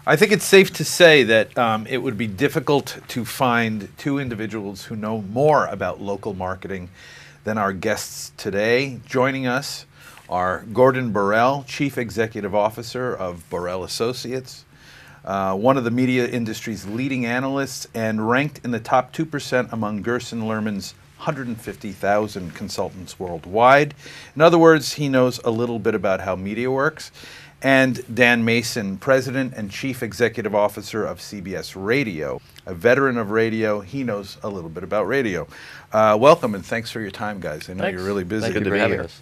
I think it's safe to say that it would be difficult to find two individuals who know more about local marketing than our guests today. Joining us are Gordon Borrell, Chief Executive Officer of Borrell Associates, one of the media industry's leading analysts and ranked in the top 2% among Gerson Lerman's 150,000 consultants worldwide. In other words, he knows a little bit about how media works. And Dan Mason, President and Chief Executive Officer of CBS Radio, a veteran of radio. He knows a little bit about radio. Welcome and thanks for your time, guys. I know you're really busy. Thank you for having us.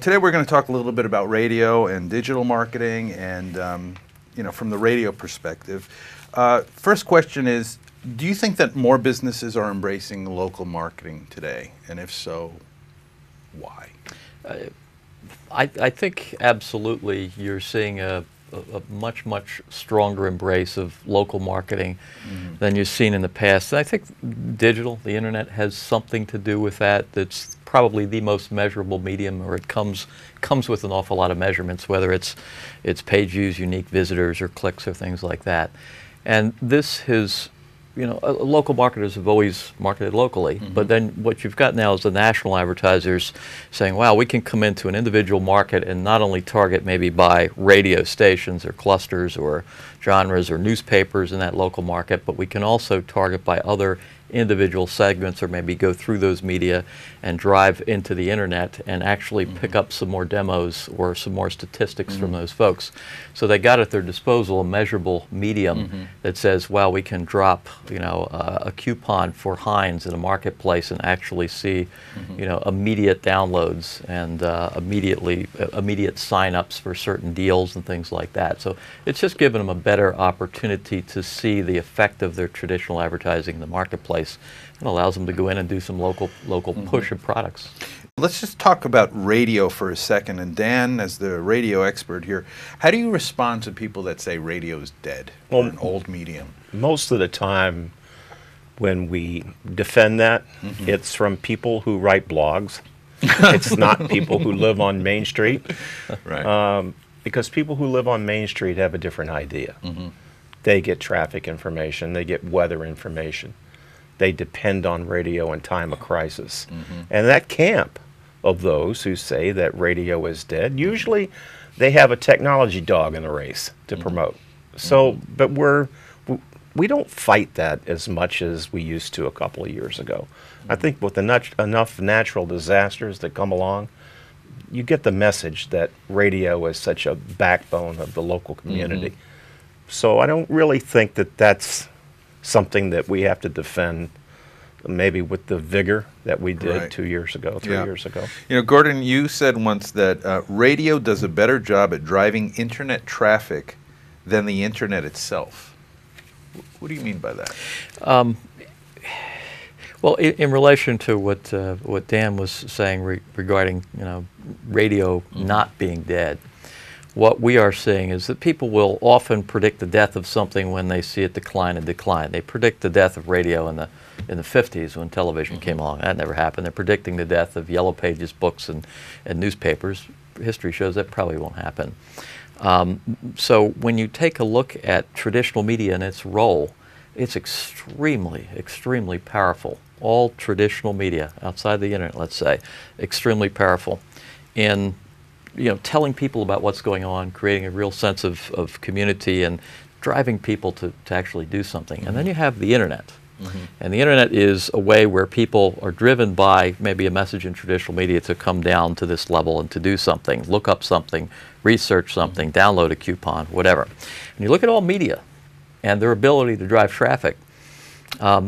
Today we're going to talk a little bit about radio and digital marketing, and from the radio perspective. First question is, do you think that more businesses are embracing local marketing today, and if so, why? I think absolutely you're seeing a much, much stronger embrace of local marketing than you've seen in the past. And I think digital, the internet, has something to do with that. That's probably the most measurable medium, or it comes with an awful lot of measurements, whether it's page views, unique visitors, or clicks, or things like that. And this has, local marketers have always marketed locally, but then what you've got now is the national advertisers saying, wow, we can come into an individual market and not only target maybe by radio stations or clusters or genres or newspapers in that local market, but we can also target by other individual segments, or maybe go through those media and drive into the internet and actually pick up some more demos or some more statistics from those folks. So they got at their disposal a measurable medium that says, well, we can drop a coupon for Heinz in a marketplace and actually see immediate downloads and immediate sign-ups for certain deals and things like that. So it's just given them a better opportunity to see the effect of their traditional advertising in the marketplace. It allows them to go in and do some local push of products. Let's just talk about radio for a second. And Dan, as the radio expert here, how do you respond to people that say radio is dead or an old medium? Most of the time when we defend that, it's from people who write blogs. It's not people who live on Main Street. Right. Because people who live on Main Street have a different idea. They get traffic information, they get weather information. They depend on radio in time of crisis. And that camp of those who say that radio is dead, usually they have a technology dog in the race to promote. So, but we don't fight that as much as we used to a couple of years ago. I think with enough natural disasters that come along, you get the message that radio is such a backbone of the local community. So I don't really think that that's something that we have to defend, maybe with the vigor that we did 2 years ago, 3 years ago. Gordon, you said once that radio does a better job at driving internet traffic than the internet itself. What do you mean by that? Well, in relation to what Dan was saying regarding radio not being dead, what we are seeing is that people will often predict the death of something when they see it decline and decline. They predict the death of radio in the 50s when television came along. That never happened. They're predicting the death of Yellow Pages books and newspapers. History shows that probably won't happen. So when you take a look at traditional media and its role, it's extremely, extremely powerful. All traditional media, outside the internet, let's say, extremely powerful in telling people about what's going on, creating a real sense of community, and driving people to actually do something. And then you have the internet. And the internet is a way where people are driven by maybe a message in traditional media to come down to this level and to do something, look up something, research something, download a coupon, whatever. And you look at all media and their ability to drive traffic.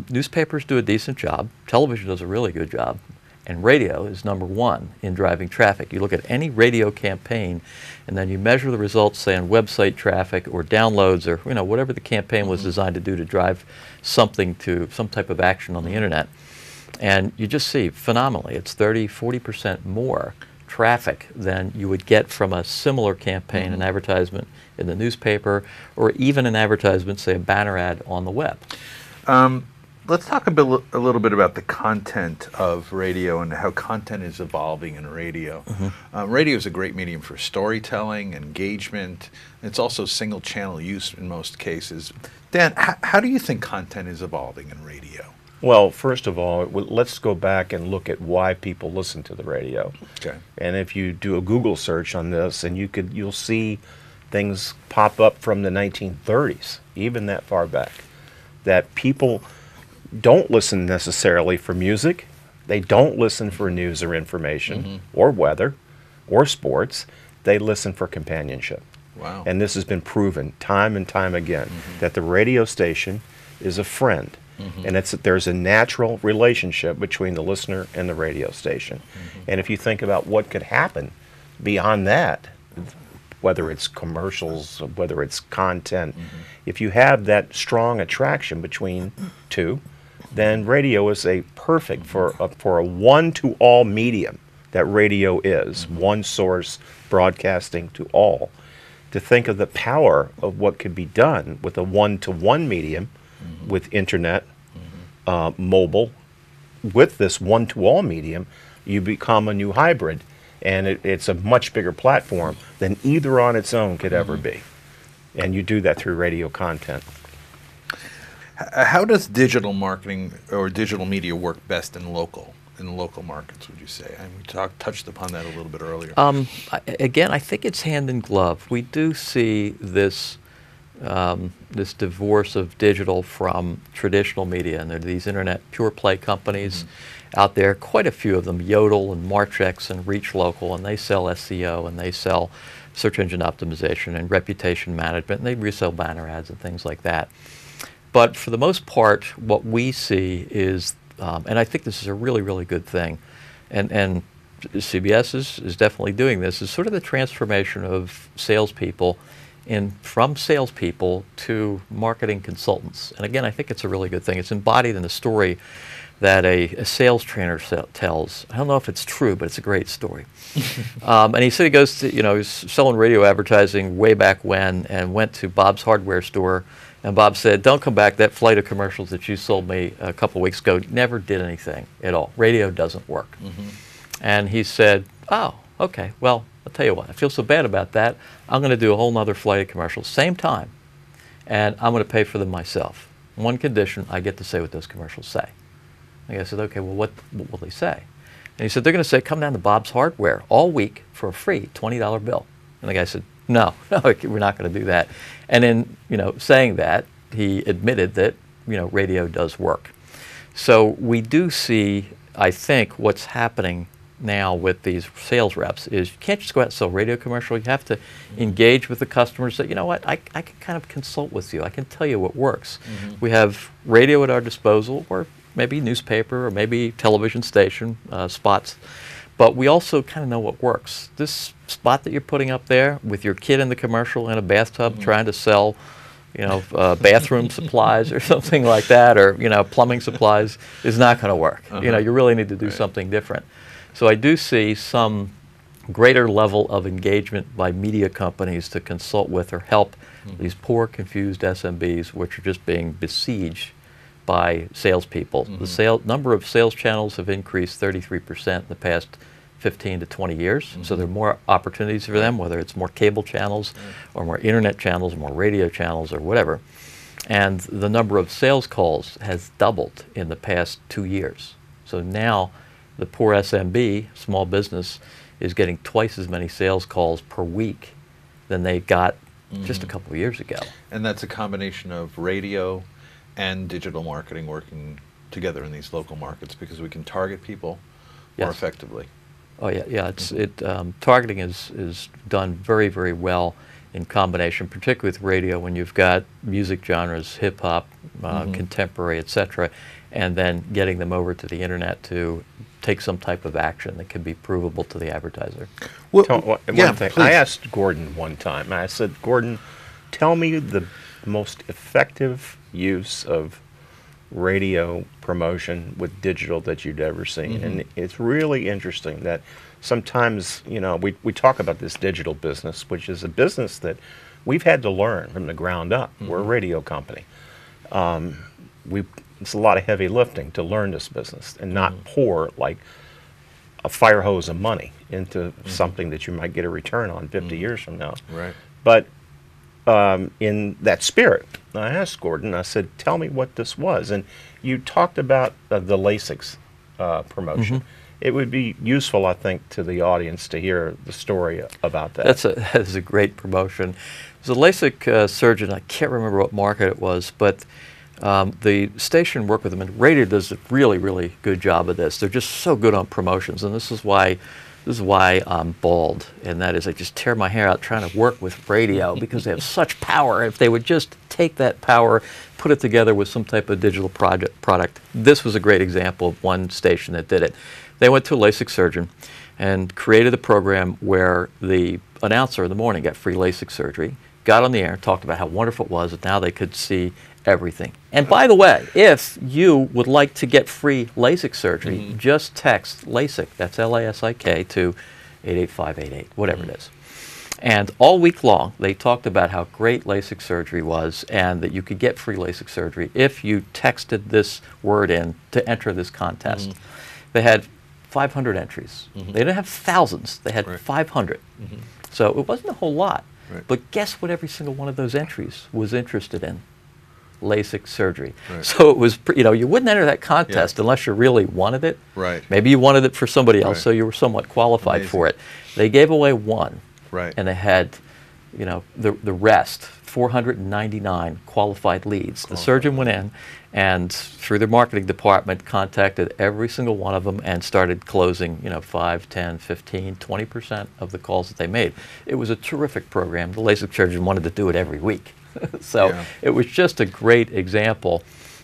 Newspapers do a decent job. Television does a really good job. And radio is #1 in driving traffic. You look at any radio campaign, and then you measure the results, say, on website traffic or downloads or whatever the campaign was designed to do to drive something to some type of action on the internet. And you just see phenomenally, it's 30–40% more traffic than you would get from a similar campaign, an advertisement in the newspaper, or even an advertisement, say, a banner ad on the web. Let's talk a little bit about the content of radio and how content is evolving in radio. Radio is a great medium for storytelling, engagement. It's also single channel use in most cases. Dan, how do you think content is evolving in radio? Well, first of all, let's go back and look at why people listen to the radio. Okay. And if you do a Google search on this, and you'll see things pop up from the 1930s, even that far back, that people don't listen necessarily for music. They don't listen for news or information or weather or sports. They listen for companionship. Wow. And this has been proven time and time again that the radio station is a friend. And there's a natural relationship between the listener and the radio station. And if you think about what could happen beyond that, whether it's commercials, whether it's content, if you have that strong attraction between two, then radio is a perfect for a one-to-all medium that radio is, one source broadcasting to all. To think of the power of what could be done with a one-to-one medium, with internet, mobile, with this one-to-all medium, you become a new hybrid, and it's a much bigger platform than either on its own could ever be. And you do that through radio content. How does digital marketing or digital media work best in local markets, would you say? And we touched upon that a little bit earlier. Again, I think it's hand in glove. We do see this this divorce of digital from traditional media, and there are these internet pure play companies out there, quite a few of them, Yodel and Marchex and Reach Local, and they sell SEO and they sell search engine optimization and reputation management, and they resell banner ads and things like that. But for the most part, what we see is, and I think this is a really, really good thing, and CBS is definitely doing this, is sort of the transformation of salespeople from salespeople to marketing consultants. And again, I think it's a really good thing. It's embodied in the story that a sales trainer tells. I don't know if it's true, but it's a great story. And he said he goes to, he's selling radio advertising way back when, and went to Bob's hardware store. And Bob said, "Don't come back. That flight of commercials that you sold me a couple weeks ago never did anything at all. Radio doesn't work." And he said, "Oh, okay. Well, I'll tell you what. I feel so bad about that. I'm going to do a whole nother flight of commercials, same time, and I'm going to pay for them myself. One condition: I get to say what those commercials say." And I said, "Okay. Well, what will they say?" And he said, "They're going to say, come down to Bob's Hardware all week for a free $20 bill." And the guy said, No, we're not going to do that." And in saying that, he admitted that radio does work. So we do see, I think, what's happening now with these sales reps is you can't just go out and sell radio commercial. You have to engage with the customers. That I can kind of consult with you. I can tell you what works. We have radio at our disposal, or maybe newspaper, or maybe television station spots. But we also kind of know what works. This spot that you're putting up there with your kid in the commercial in a bathtub trying to sell, bathroom supplies or something like that, or, plumbing supplies, is not going to work. You really need to do something different. So I do see some greater level of engagement by media companies to consult with or help these poor, confused SMBs, which are just being besieged by salespeople. The number of sales channels have increased 33% in the past 15 to 20 years. So there are more opportunities for them, whether it's more cable channels or more internet channels, more radio channels, or whatever. And the number of sales calls has doubled in the past 2 years. So now the poor SMB, small business, is getting twice as many sales calls per week than they got just a couple of years ago. And that's a combination of radio and digital marketing working together in these local markets, because we can target people more effectively. Oh yeah. Targeting is done very, very well in combination, particularly with radio, when you've got music genres, hip hop, contemporary, etc., and then getting them over to the internet to take some type of action that can be provable to the advertiser. One thing. I asked Gordon one time. I said, "Gordon, tell me the most effective use of radio promotion with digital that you'd ever seen." And it's really interesting that sometimes, we talk about this digital business, which is a business that we've had to learn from the ground up. We're a radio company. it's a lot of heavy lifting to learn this business and not pour like a fire hose of money into something that you might get a return on 50 years from now. Right. But in that spirit, I asked Gordon, I said, tell me what this was. And you talked about the LASIK promotion. It would be useful, I think, to the audience to hear the story about that. That is a great promotion. There's a LASIK surgeon, I can't remember what market it was, but the station worked with them, and radio does a really, really good job of this. They're just so good on promotions, and this is why I'm bald, and that is I just tear my hair out trying to work with radio because they have such power. If they would just take that power, put it together with some type of digital product. This was a great example of one station that did it. They went to a LASIK surgeon and created a program where the announcer in the morning got free LASIK surgery, got on the air, talked about how wonderful it was, and now they could see everything. And by the way, if you would like to get free LASIK surgery, just text LASIK, that's L-A-S-I-K, to 88588, whatever it is. And all week long, they talked about how great LASIK surgery was and that you could get free LASIK surgery if you texted this word in to enter this contest. They had 500 entries. They didn't have thousands, they had 500. So it wasn't a whole lot. But guess what every single one of those entries was interested in? LASIK surgery. So it was, you wouldn't enter that contest unless you really wanted it. Maybe you wanted it for somebody else, so you were somewhat qualified for it. They gave away one, and they had, the rest, 499 qualified leads. The surgeon went in and through their marketing department contacted every single one of them and started closing, 5, 10, 15, 20% of the calls that they made. It was a terrific program. The LASIK surgeon wanted to do it every week. So it was just a great example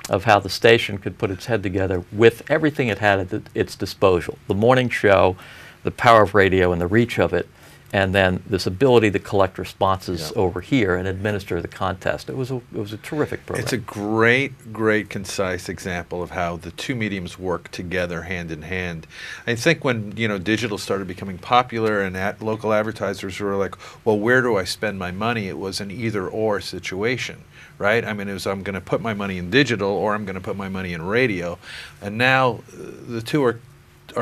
of how the station could put its head together with everything it had at its disposal. The morning show, the power of radio and the reach of it, and then this ability to collect responses over here and administer the contest. It was a terrific program. It's a great, concise example of how the two mediums work together hand in hand. I think when digital started becoming popular and local advertisers were like, well, where do I spend my money? It was an either-or situation, right? I mean, it was I'm going to put my money in digital or I'm going to put my money in radio, and now the two are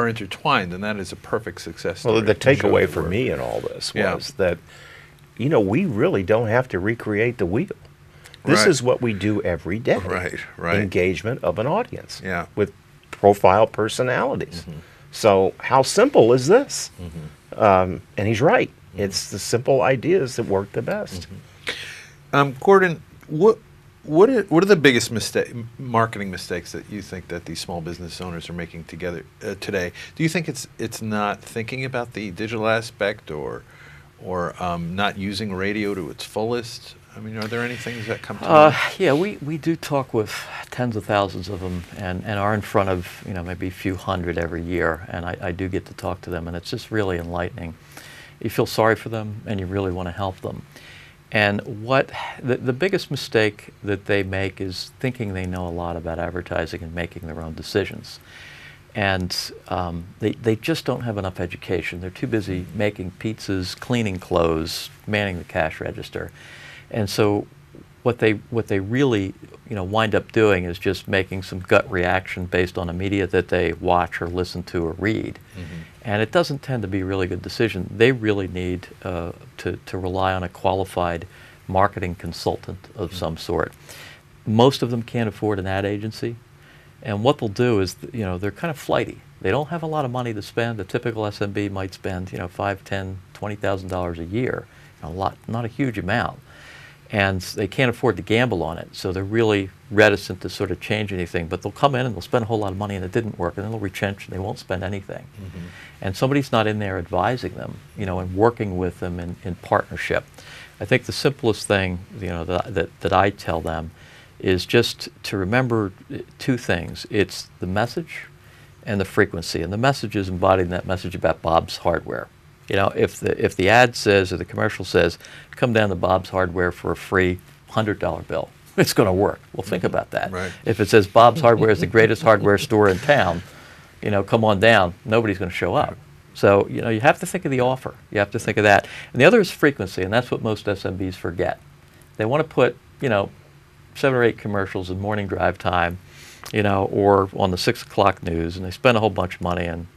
intertwined, and that is a perfect success story. Well, the takeaway for me in all this was that, we really don't have to recreate the wheel. This is what we do every day. Engagement of an audience with profile personalities. So how simple is this? And he's right. It's the simple ideas that work the best. Gordon, what are the biggest marketing mistakes that you think that these small business owners are making today? Do you think it's not thinking about the digital aspect or not using radio to its fullest? I mean, are there any things that come to mind? Yeah, we do talk with tens of thousands of them and are in front of maybe a few hundred every year, and I do get to talk to them, and it's just really enlightening. You feel sorry for them and you really want to help them. And the biggest mistake that they make is thinking they know a lot about advertising and making their own decisions. And they just don't have enough education. They're too busy making pizzas, cleaning clothes, manning the cash register. And so what they really wind up doing is just making some gut reaction based on a media that they watch or listen to or read. And it doesn't tend to be a really good decision. They really need to rely on a qualified marketing consultant of some sort. Most of them can't afford an ad agency, and what they'll do is, they're kind of flighty. They don't have a lot of money to spend. A typical SMB might spend, $5,000, $10,000, $20,000 a year. Not a huge amount. And they can't afford to gamble on it, so they're really reticent to sort of change anything. But they'll come in and they'll spend a whole lot of money and it didn't work, and then they'll retrench and they won't spend anything. And somebody's not in there advising them, and working with them in partnership. I think the simplest thing, that I tell them is just to remember two things. It's the message and the frequency. And the message is embodied in that message about Bob's Hardware. If the ad says or the commercial says, come down to Bob's Hardware for a free $100 bill, it's going to work. Well, think about that. If it says Bob's Hardware is the greatest hardware store in town, come on down, nobody's going to show up. So, you have to think of the offer. You have to think of that. And the other is frequency, and that's what most SMBs forget. They want to put, 7 or 8 commercials in morning drive time you know, or on the 6 o'clock news, and they spend a whole bunch of money, and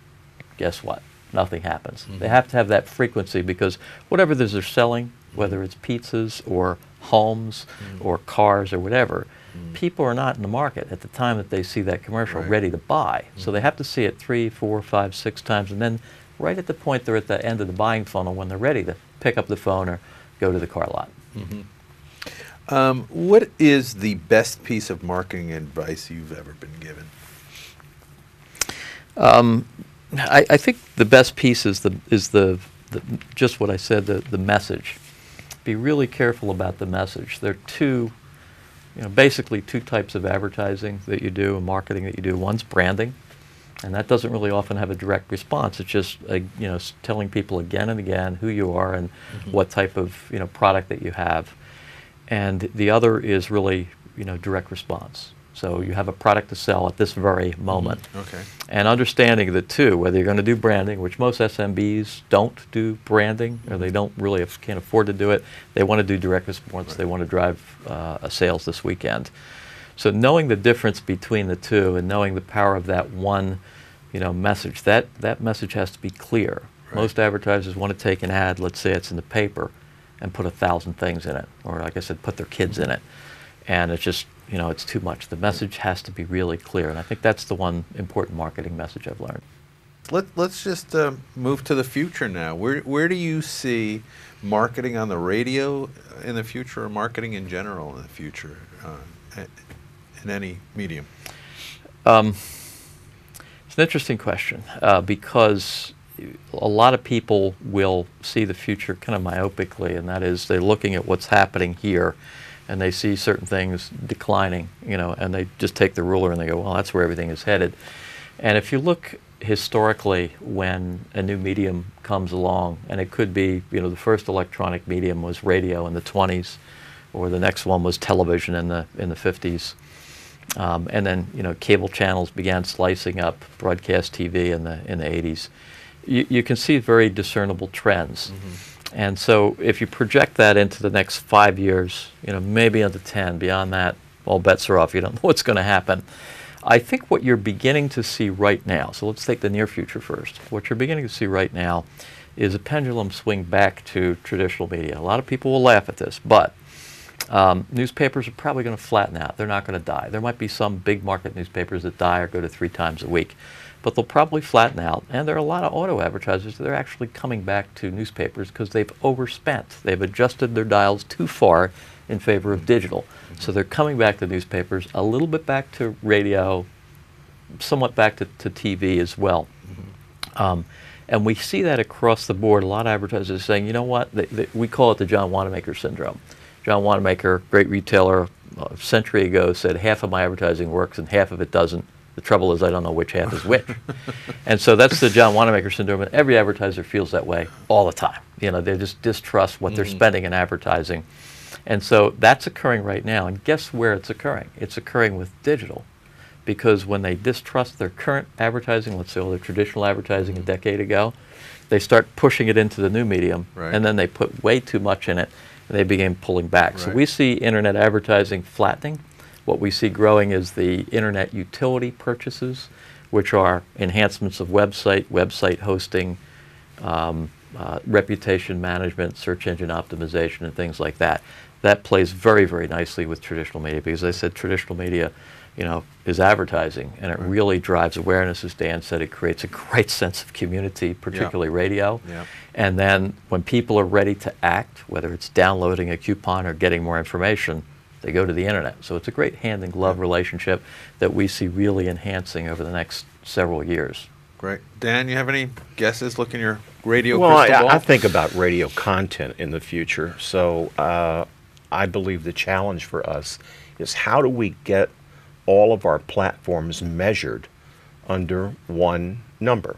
guess what? Nothing happens. They have to have that frequency, because whatever it is they're selling, whether it's pizzas or homes or cars or whatever, people are not in the market at the time that they see that commercial ready to buy. So they have to see it 3, 4, 5, 6 times, and then right at the point they're at the end of the buying funnel when they're ready to pick up the phone or go to the car lot. What is the best piece of marketing advice you've ever been given? I think the best piece is the just what I said, the message. Be really careful about the message. There are two, basically two types of advertising that you do and marketing that you do. One's branding, and that doesn't really often have a direct response. It's just telling people again and again who you are and what type of product that you have. And the other is really direct response. So you have a product to sell at this very moment. Okay. And understanding the two, whether you're going to do branding, which most SMBs don't do branding, or they don't really can't afford to do it. They want to do direct response. They want to drive a sales this weekend. So knowing the difference between the two and knowing the power of that one, message, that message has to be clear. Most advertisers want to take an ad, let's say it's in the paper, and put 1,000 things in it, or like I said, put their kids in it. And it's just, it's too much. The message has to be really clear, and I think that's the one important marketing message I've learned. Let's just move to the future now. Where do you see marketing on the radio in the future, or marketing in general in the future, in any medium? It's an interesting question, because a lot of people will see the future kind of myopically, and that is they're looking at what's happening here, and they see certain things declining, and they just take the ruler and they go, well, that's where everything is headed. And if you look historically when a new medium comes along, and it could be, the first electronic medium was radio in the 20s, or the next one was television in the 50s. And then, cable channels began slicing up broadcast TV in the 80s. You can see very discernible trends. And so if you project that into the next 5 years, maybe into 10, beyond that, all bets are off. You don't know what's going to happen. I think what you're beginning to see right now, so let's take the near future first. What you're beginning to see right now is a pendulum swing back to traditional media. A lot of people will laugh at this, but newspapers are probably going to flatten out. They're not going to die. There might be some big market newspapers that die or go to 3 times a week, but they'll probably flatten out. And there are a lot of auto advertisers that are actually coming back to newspapers because they've overspent. They've adjusted their dials too far in favor of digital. So they're coming back to newspapers, a little bit back to radio, somewhat back to TV as well. And we see that across the board. A lot of advertisers are saying, you know what, we call it the John Wanamaker syndrome. John Wanamaker, great retailer, a century ago said half of my advertising works and half of it doesn't. The trouble is I don't know which half is which. And so that's the John Wanamaker syndrome, and every advertiser feels that way all the time. They just distrust what they're spending in advertising. And so that's occurring right now, and guess where it's occurring? It's occurring with digital, because when they distrust their current advertising, let's say all their traditional advertising a decade ago, they start pushing it into the new medium, and then they put way too much in it, and they begin pulling back. So we see internet advertising flattening. What we see growing is the internet utility purchases, which are enhancements of website hosting, reputation management, search engine optimization, and things like that. That plays very, very nicely with traditional media, because as I said, traditional media, is advertising, and it really drives awareness. As Dan said, it creates a great sense of community, particularly radio. And then when people are ready to act, whether it's downloading a coupon or getting more information, they go to the internet. So it's a great hand-in-glove relationship that we see really enhancing over the next several years. Great. Dan, you have any guesses? Look in your radio crystal ball. I think about radio content in the future. So I believe the challenge for us is, how do we get all of our platforms measured under one number?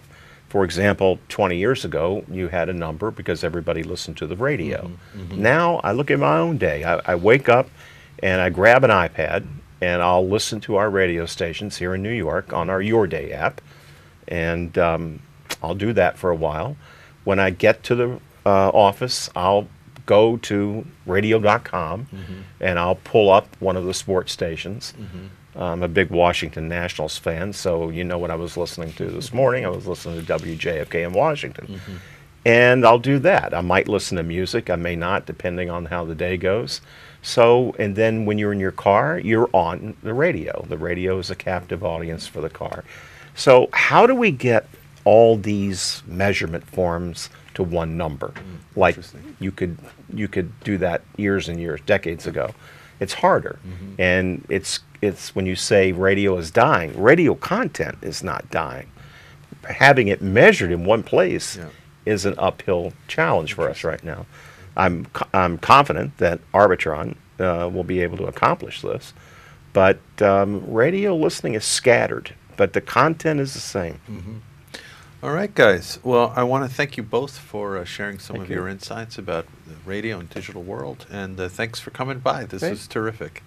For example, 20 years ago, you had a number because everybody listened to the radio. Now, I look at my own day. I wake up and I grab an iPad and I'll listen to our radio stations here in New York on our Your Day app. And I'll do that for a while. When I get to the office, I'll go to radio.com and I'll pull up one of the sports stations. I'm a big Washington Nationals fan, so you know what I was listening to this morning. I was listening to WJFK in Washington. And I'll do that. I might listen to music. I may not, depending on how the day goes. So, and then when you're in your car, you're on the radio. The radio is a captive audience for the car. So how do we get all these measurement forms to one number? Like you could do that years and years, decades ago. It's harder. And it's when you say radio is dying, radio content is not dying. Having it measured in one place is an uphill challenge for us right now. I'm confident that Arbitron will be able to accomplish this, but radio listening is scattered, but the content is the same. All right, guys. Well, I want to thank you both for sharing some of your insights about the radio and digital world, and thanks for coming by. This was terrific.